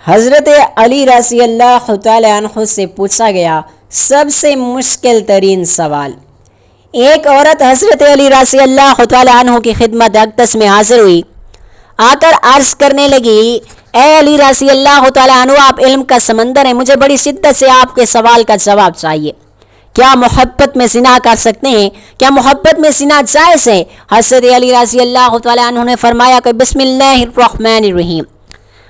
حضرت علی رضی اللہ تعالی عنہ سے پوچھا گیا سب سے مشکل ترین سوال۔ ایک عورت حضرت علی رضی اللہ تعالی عنہ کی خدمت اقدس میں حاضر ہوئی، آ کر عرض کرنے لگی، اے علی رضی اللہ تعالی عنہ، آپ علم کا سمندر ہیں، مجھے بڑی شدت سے آپ کے سوال کا جواب چاہیے۔ کیا محبت میں زنا کر سکتے ہیں؟ کیا محبت میں زنا جائز ہے؟ حضرت علی رضی اللہ تعالی عنہ نے فرمایا کہ بسم اللہ الرحمن الرحیم۔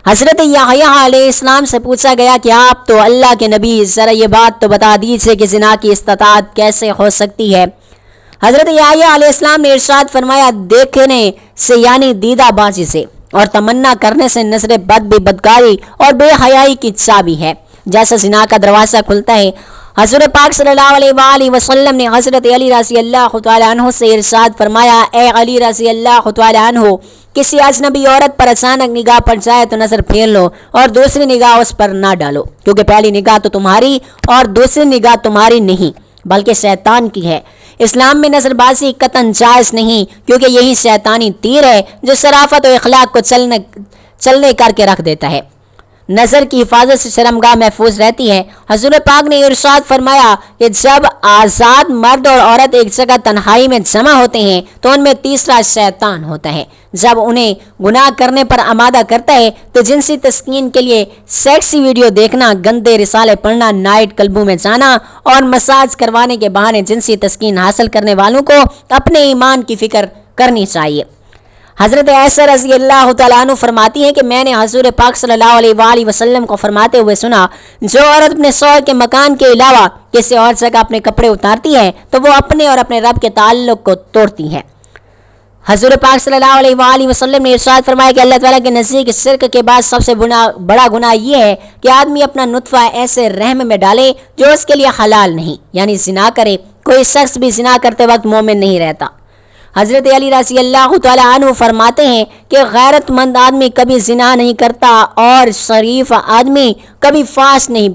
حضرت یحییٰ علیہ السلام سے پوچھا گیا کہ آپ تو اللہ کے نبی، ذرا یہ بات تو بتا دیجیے کہ زنا کی استطاعت کیسے ہو سکتی ہے؟ حضرت یحییٰ علیہ السلام نے ارشاد فرمایا، دیکھنے سے یعنی دیدہ بازی سے اور تمنا کرنے سے نظر بد بھی بدکاری اور بے حیائی کی چابی ہے، جیسا زنا کا دروازہ کھلتا ہے۔ حضرت پاک صلی اللہ علیہ وآلہ وسلم نے حضرت علی رضی اللہ تعالی عنہ سے ارشاد فرمایا، اے علی رضی اللہ تعالی عنہ، کسی اجنبی عورت پر اچانک نگاہ پڑ جائے تو نظر پھیر لو اور دوسری نگاہ اس پر نہ ڈالو، کیونکہ پہلی نگاہ تو تمہاری اور دوسری نگاہ تمہاری نہیں بلکہ شیطان کی ہے۔ اسلام میں نظر بازی قطعاً جائز نہیں، کیونکہ یہی شیطانی تیر ہے جو شرافت و اخلاق کو چلنے کر کے رکھ دیتا ہے۔ نظر کی حفاظت سے شرمگاہ محفوظ رہتی ہے۔ حضور پاک نے ارشاد فرمایا کہ جب آزاد مرد اور عورت ایک جگہ تنہائی میں جمع ہوتے ہیں تو ان میں تیسرا شیطان ہوتا ہے۔ جب انہیں گناہ کرنے پر آمادہ کرتا ہے تو جنسی تسکین کے لیے سیکسی ویڈیو دیکھنا، گندے رسالے پڑھنا، نائٹ کلبوں میں جانا اور مساج کروانے کے بہانے جنسی تسکین حاصل کرنے والوں کو اپنے ایمان کی فکر کرنی چاہیے۔ حضرت عائشہ رضی اللہ تعالیٰ عنہ فرماتی ہیں کہ میں نے حضور پاک صلی اللہ علیہ وآلہ وسلم کو فرماتے ہوئے سنا، جو عورت اپنے شوہر کے مکان کے علاوہ کسی اور جگہ اپنے کپڑے اتارتی ہے تو وہ اپنے اور اپنے رب کے تعلق کو توڑتی ہے۔ حضور پاک صلی اللہ علیہ وآلہ وسلم نے ارشاد فرمایا کہ اللہ تعالیٰ کے نزدیک شرک کے بعد سب سے بڑا گناہ یہ ہے کہ آدمی اپنا نطفہ ایسے رحم میں ڈالے جو اس کے لیے حلال نہیں، یعنی زنا کرے۔ کوئی شخص بھی زنا کرتے وقت مومن نہیں رہتا۔ حضرت علی رضی اللہ تعالیٰ عنہ فرماتے ہیں کہ غیرت مند آدمی کبھی زنا نہیں کرتا اور شریف آدمی کبھی فحش نہیں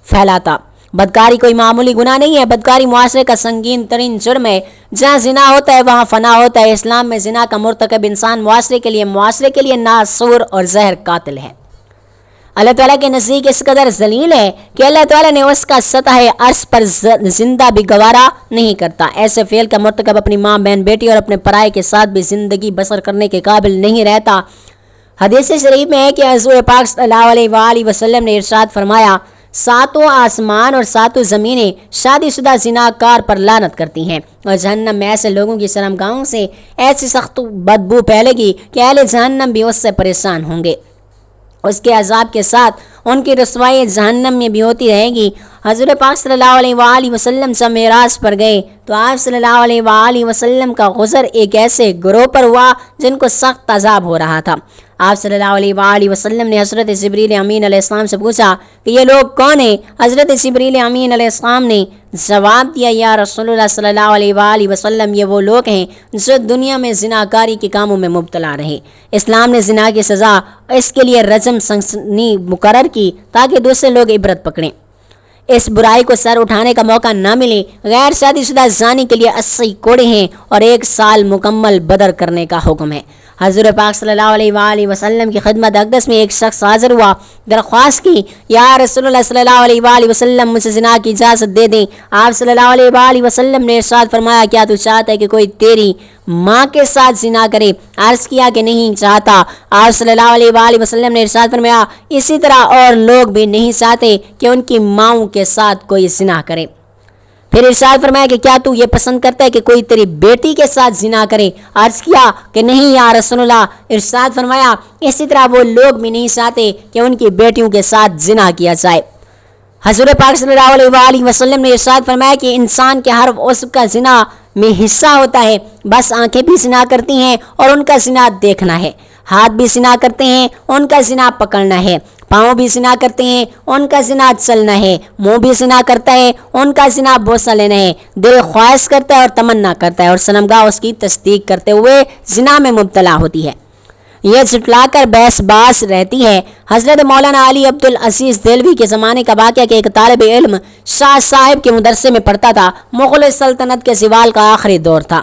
پھیلاتا۔ بدکاری کوئی معمولی گناہ نہیں ہے، بدکاری معاشرے کا سنگین ترین جرم ہے۔ جہاں زنا ہوتا ہے وہاں فنا ہوتا ہے۔ اسلام میں زنا کا مرتکب انسان معاشرے کے لیے ناسور اور زہر قاتل ہے۔ اللہ تعالیٰ کے نزدیک اس قدر ذلیل ہے کہ اللہ تعالیٰ نے اس کا سطح عرش پر زندہ بھی گوارا نہیں کرتا۔ ایسے فعل کا مرتکب اپنی ماں، بہن، بیٹی اور اپنے پرائے کے ساتھ بھی زندگی بسر کرنے کے قابل نہیں رہتا۔ حدیث شریف میں ہے کہ حضور پاک صلی اللہ علیہ وآلہ وسلم نے ارشاد فرمایا، ساتوں آسمان اور ساتوں زمینیں شادی شدہ زناکار پر لعنت کرتی ہیں، اور جہنم میں ایسے لوگوں کی شرمگاہوں سے ایسی سخت بدبو پھیلے گی کہ اہل جہنم بھی اس سے پریشان ہوں گے۔ اس کے عذاب کے ساتھ ان کی رسوائی جہنم میں بھی ہوتی رہے گی۔ حضور پاک صلی اللہ علیہ وآلہ وسلم سے معراج پر گئے تو آپ صلی اللہ علیہ وآلہ وسلم کا غسل ایک ایسے گروہ پر ہوا جن کو سخت عذاب ہو رہا تھا۔ آپ صلی اللہ علیہ وآلہ وسلم نے حضرت جبریل امین علیہ السلام سے پوچھا کہ یہ لوگ کون ہیں؟ حضرت جبریل امین علیہ السلام نے جواب دیا، یا رسول اللہ صلی اللہ علیہ وآلہ وسلم، یہ وہ لوگ ہیں جو دنیا میں زناکاری کے کاموں میں مبتلا رہے۔ اسلام نے زنا کی سزا اس کے لیے رجم سنگینی مقرر کی تاکہ دوسرے لوگ عبرت پکڑیں، اس برائی کو سر اٹھانے کا موقع نہ ملے۔ غیر شادی شدہ زانی کے لیے 80 کوڑے ہیں اور 1 سال مکمل بدر کرنے کا حکم ہے۔ حضور پاک صلی اللہ علیہ وآلہ وسلم کی خدمت اقدس میں ایک شخص حاضر ہوا، درخواست کی، یا رسول اللہ صلی اللہ علیہ وآلہ وسلم، مجھے زنا کی اجازت دے دیں۔ آپ صلی اللہ علیہ وآلہ وسلم نے ارشاد فرمایا، کیا تو چاہتا ہے کہ کوئی تیری ماں کے ساتھ زنا کرے؟ عرض کیا کہ نہیں چاہتا۔ آپ صلی اللہ علیہ وآلہ وسلم نے ارشاد فرمایا، اسی طرح اور لوگ بھی نہیں چاہتے کہ ان کی ماؤں کے ساتھ کوئی زنا کرے۔ پھر ارشاد فرمایا کہ کیا تو یہ پسند کرتا ہے کہ کوئی تیری بیٹی کے ساتھ زنا کرے؟ عرض کیا کہ نہیں یا رسول اللہ۔ ارشاد فرمایا، اسی طرح وہ لوگ بھی نہیں چاہتے کہ ان کی بیٹیوں کے ساتھ زنا کیا جائے۔ حضور پاک صلی اللہ علیہ وآلہ وسلم نے ارشاد فرمایا کہ انسان کے ہر عضو کا زنا میں حصہ ہوتا ہے، بس آنکھیں بھی زنا کرتی ہیں اور ان کا زنا دیکھنا ہے، ہاتھ بھی زنا کرتے ہیں، ان کا زنا پکڑنا ہے، پاؤں بھی زنا کرتے ہیں، ان کا زنا چلنا ہے، منہ بھی زنا کرتا ہے، ان کا زنا بوسہ لینا ہے، دل خواہش کرتا ہے اور تمنا کرتا ہے، اور شرمگاہ اس کی تصدیق کرتے ہوئے زنا میں مبتلا ہوتی ہے۔ یہ جھٹلا کر بحث باز رہتی ہے۔ حضرت مولانا علی عبد العزیز دہلوی کے زمانے کا واقعہ کہ ایک طالب علم شاہ صاحب کے مدرسے میں پڑھتا تھا۔ مغل سلطنت کے زوال کا آخری دور تھا۔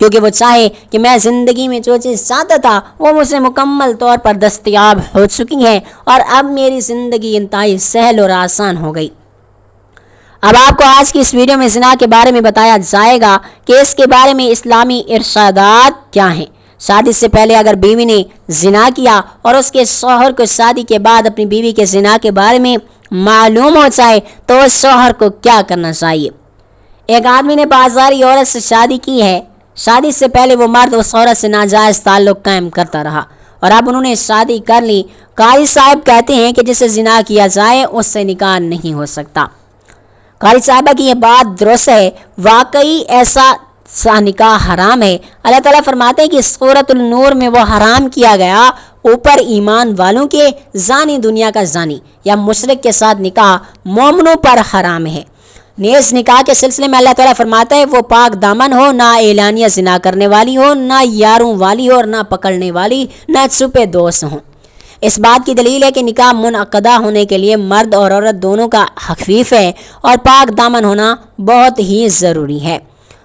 کیونکہ وہ چاہے کہ میں زندگی میں جو چیز چاہتا تھا وہ مجھے مکمل طور پر دستیاب ہو چکی ہیں اور اب میری زندگی انتہائی سہل اور آسان ہو گئی۔ اب آپ کو آج کی اس ویڈیو میں زنا کے بارے میں بتایا جائے گا کہ اس کے بارے میں اسلامی ارشادات کیا ہیں۔ شادی سے پہلے اگر بیوی نے زنا کیا اور اس کے شوہر کو شادی کے بعد اپنی بیوی کے زنا کے بارے میں معلوم ہو جائے تو اس شوہر کو کیا کرنا چاہیے؟ ایک آدمی نے بازاری عورت سے شادی کی ہے۔ شادی سے پہلے وہ مرد اس عورت سے ناجائز تعلق قائم کرتا رہا اور اب انہوں نے شادی کر لی۔ قاضی صاحب کہتے ہیں کہ جسے زنا کیا جائے اس سے نکاح نہیں ہو سکتا۔ قاضی صاحبہ کی یہ بات درست ہے، واقعی ایسا نکاح حرام ہے۔ اللہ تعالیٰ فرماتے ہیں کہ سورۃ النور میں وہ حرام کیا گیا اوپر ایمان والوں کے زانی دنیا کا زانی یا مشرک کے ساتھ نکاح مومنوں پر حرام ہے۔ نیز نکاح کے سلسلے میں اللہ تعالیٰ فرماتا ہے وہ پاک دامن ہو، نہ اعلانیہ زنا کرنے والی ہو، نہ یاروں والی ہو اور نہ پکڑنے والی، نہ چھپے دوست ہوں۔ اس بات کی دلیل ہے کہ نکاح منعقدہ ہونے کے لیے مرد اور عورت دونوں کا حفیظ ہے اور پاک دامن ہونا بہت ہی ضروری ہے۔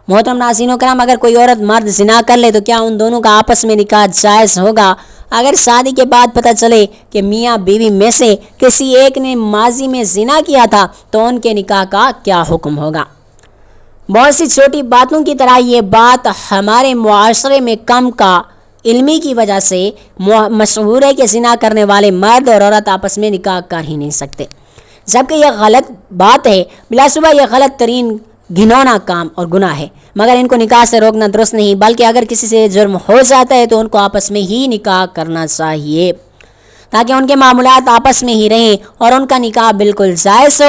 محترم ناظرین و کرام، اگر کوئی عورت مرد زنا کر لے تو کیا ان دونوں کا آپس میں نکاح جائز ہوگا؟ اگر شادی کے بعد پتہ چلے کہ میاں بیوی میں سے کسی ایک نے ماضی میں زنا کیا تھا تو ان کے نکاح کا کیا حکم ہوگا؟ بہت سی چھوٹی باتوں کی طرح یہ بات ہمارے معاشرے میں کم کا علمی کی وجہ سے مشہور ہے کہ زنا کرنے والے مرد اور عورت آپس میں نکاح کر ہی نہیں سکتے، جبکہ یہ غلط بات ہے۔ بلا شبہ یہ غلط ترین گھنونا کام اور گناہ ہے، مگر ان کو نکاح سے روکنا درست نہیں، بلکہ اگر کسی سے جرم ہو جاتا ہے تو ان کو آپس میں ہی نکاح کرنا چاہیے تاکہ ان کے معاملات آپس میں ہی رہیں اور ان کا نکاح بالکل جائز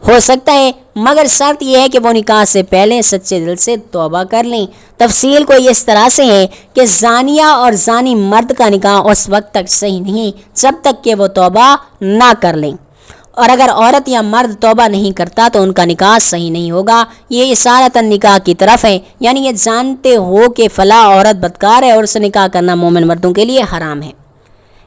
ہو سکتا ہے، مگر شرط یہ ہے کہ وہ نکاح سے پہلے سچے دل سے توبہ کر لیں۔ تفصیل کو اس طرح سے ہے کہ زانیہ اور زانی مرد کا نکاح اس وقت تک صحیح نہیں جب تک کہ وہ توبہ نہ کر لیں، اور اگر عورت یا مرد توبہ نہیں کرتا تو ان کا نکاح صحیح نہیں ہوگا۔ یہ اشارتاً نکاح کی طرف ہے، یعنی یہ جانتے ہو کہ فلاں عورت بدکار ہے اور اسے نکاح کرنا مومن مردوں کے لیے حرام ہے۔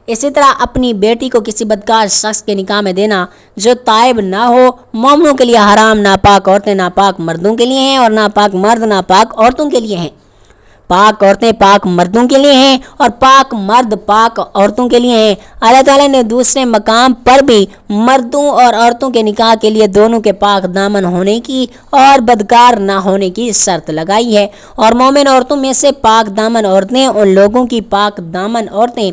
اسی طرح اپنی بیٹی کو کسی بدکار شخص کے نکاح میں دینا جو تائب نہ ہو مومنوں کے لیے حرام۔ ناپاک عورتیں ناپاک مردوں کے لیے ہیں اور ناپاک مرد ناپاک عورتوں کے لیے ہیں۔ پاک عورتیں پاک مردوں کے لیے ہیں اور پاک مرد پاک عورتوں کے لیے ہیں۔ اللہ تعالیٰ نے دوسرے مقام پر بھی مردوں اور عورتوں کے نکاح کے لیے دونوں کے پاک دامن ہونے کی اور بدکار نہ ہونے کی شرط لگائی ہے، اور مومن عورتوں میں سے پاک دامن عورتیں ان لوگوں کی پاک دامن عورتیں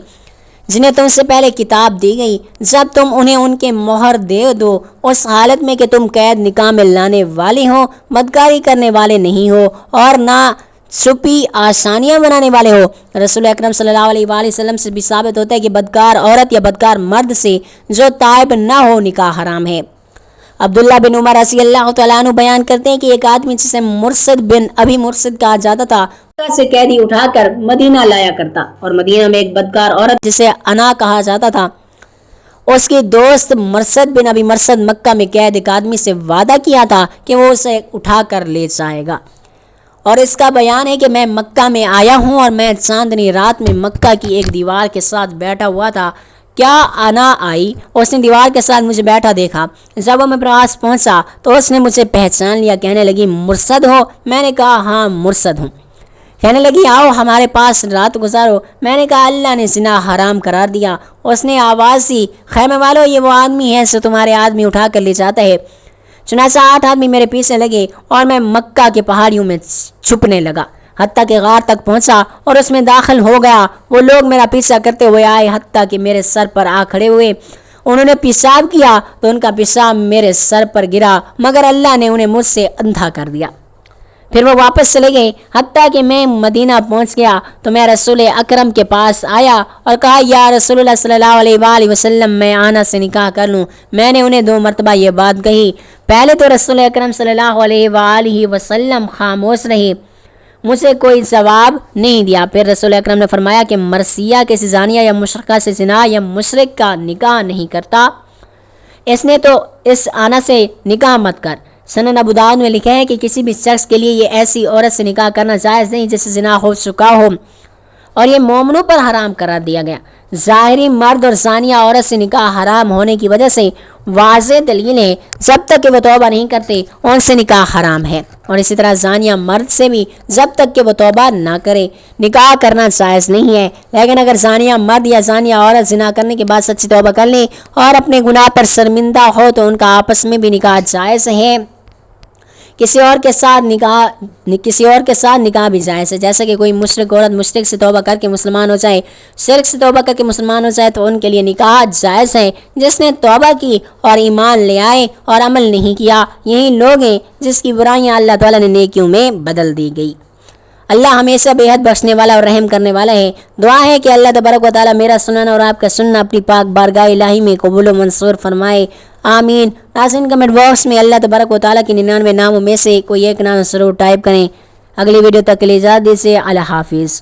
جنہیں تم سے پہلے کتاب دی گئی، جب تم انہیں ان کے مہر دے دو اس حالت میں کہ تم قید نکاح میں لانے والے ہو، بدکاری کرنے والے نہیں ہو اور نہ چھپی آسانیاں بنانے والے ہو۔ رسول اکرم صلی اللہ علیہ وآلہ وسلم سے بھی ثابت ہوتا ہے کہ بدکار عورت یا بدکار مرد سے جو تائب نہ ہو نکاح حرام ہے۔ عبداللہ بن عمر رضی اللہ تعالیٰ عنہ بیان کرتے ہیں کہ ایک آدمی جسے مرصد بن ابی مرصد کہا جاتا تھا مکہ سے قیدی اٹھا کر مدینہ لایا کرتا، اور مدینہ میں ایک بدکار عورت جسے انا کہا جاتا تھا، اس کے دوست مرصد بن ابی مرصد مکہ میں قید ایک آدمی سے وعدہ کیا تھا کہ وہ اسے اٹھا کر لے جائے گا، اور اس کا بیان ہے کہ میں مکہ میں آیا ہوں اور میں چاندنی رات میں مکہ کی ایک دیوار کے ساتھ بیٹھا ہوا تھا، کیا انا آئی، اس نے دیوار کے ساتھ مجھے بیٹھا دیکھا، جب وہ میرے پاس پہنچا تو اس نے مجھے پہچان لیا، کہنے لگی مرصد ہو؟ میں نے کہا ہاں مرصد ہوں۔ کہنے لگی آؤ ہمارے پاس رات گزارو۔ میں نے کہا اللہ نے زنا حرام قرار دیا۔ اس نے آواز دی خیمے والو یہ وہ آدمی ہے جو تمہارے آدمی اٹھا کر لے جاتا ہے۔ چنانچہ 8 آدمی میرے پیچھے لگے اور میں مکہ کے پہاڑیوں میں چھپنے لگا حتیٰ کہ غار تک پہنچا اور اس میں داخل ہو گیا۔ وہ لوگ میرا پیچھا کرتے ہوئے آئے حتیٰ کہ میرے سر پر آ کھڑے ہوئے۔ انہوں نے پیشاب کیا تو ان کا پیشاب میرے سر پر گرا، مگر اللہ نے انہیں مجھ سے اندھا کر دیا۔ پھر وہ واپس چلے گئے حتیٰ کہ میں مدینہ پہنچ گیا تو میں رسول اکرم کے پاس آیا اور کہا یا رسول اللہ صلی اللہ علیہ وآلہ وسلم میں آنا سے نکاح کر لوں۔ میں نے انہیں 2 مرتبہ یہ بات کہی۔ پہلے تو رسول اکرم صلی اللہ علیہ وآلہ وسلم خاموش رہے، مجھے کوئی جواب نہیں دیا۔ پھر رسول اکرم نے فرمایا کہ مرثیہ کسی زانیہ یا مشرکہ سے زنا یا مشرک کا نکاح نہیں کرتا، اس نے تو اس آنا سے نکاح مت کر۔ سنن ابو داؤد میں لکھا ہے کہ کسی بھی شخص کے لیے یہ ایسی عورت سے نکاح کرنا جائز نہیں جس سے زنا ہو چکا ہو، اور یہ مومنوں پر حرام قرار دیا گیا۔ ظاہری مرد اور زانیہ عورت سے نکاح حرام ہونے کی وجہ سے واضح دلیل ہے، جب تک کہ وہ توبہ نہیں کرتے ان سے نکاح حرام ہے۔ اور اسی طرح زانیہ مرد سے بھی جب تک کہ وہ توبہ نہ کرے نکاح کرنا جائز نہیں ہے، لیکن اگر زانیہ مرد یا زانیہ عورت زنا کرنے کے بعد سچی توبہ کر لیں اور اپنے گناہ پر شرمندہ ہو تو ان کا آپس میں بھی نکاح جائز ہے۔ کسی اور کے ساتھ نکاح بھی جائز ہے، جیسا کہ کوئی مشرک عورت مشرک سے توبہ کر کے مسلمان ہو جائے، شرک سے توبہ کر کے مسلمان ہو جائے تو ان کے لیے نکاح جائز ہے۔ جس نے توبہ کی اور ایمان لے آئے اور عمل نہیں کیا، یہی لوگ ہیں جس کی برائیاں اللہ تعالیٰ نے نیکیوں میں بدل دی گئی۔ اللہ ہمیشہ بے حد بخشنے والا اور رحم کرنے والا ہے۔ دعا ہے کہ اللہ تبارک و تعالیٰ میرا سننا اور آپ کا سننا اپنی پاک بارگاہ الہی میں قبول و منظور فرمائے، آمین۔ ناظرین کمنٹ باکس میں اللہ تبارک و تعالیٰ کے 99 ناموں میں سے کوئی ایک نام ضرور ٹائپ کریں۔ اگلی ویڈیو تک کے لیے اجازت دیجیے، اللہ حافظ۔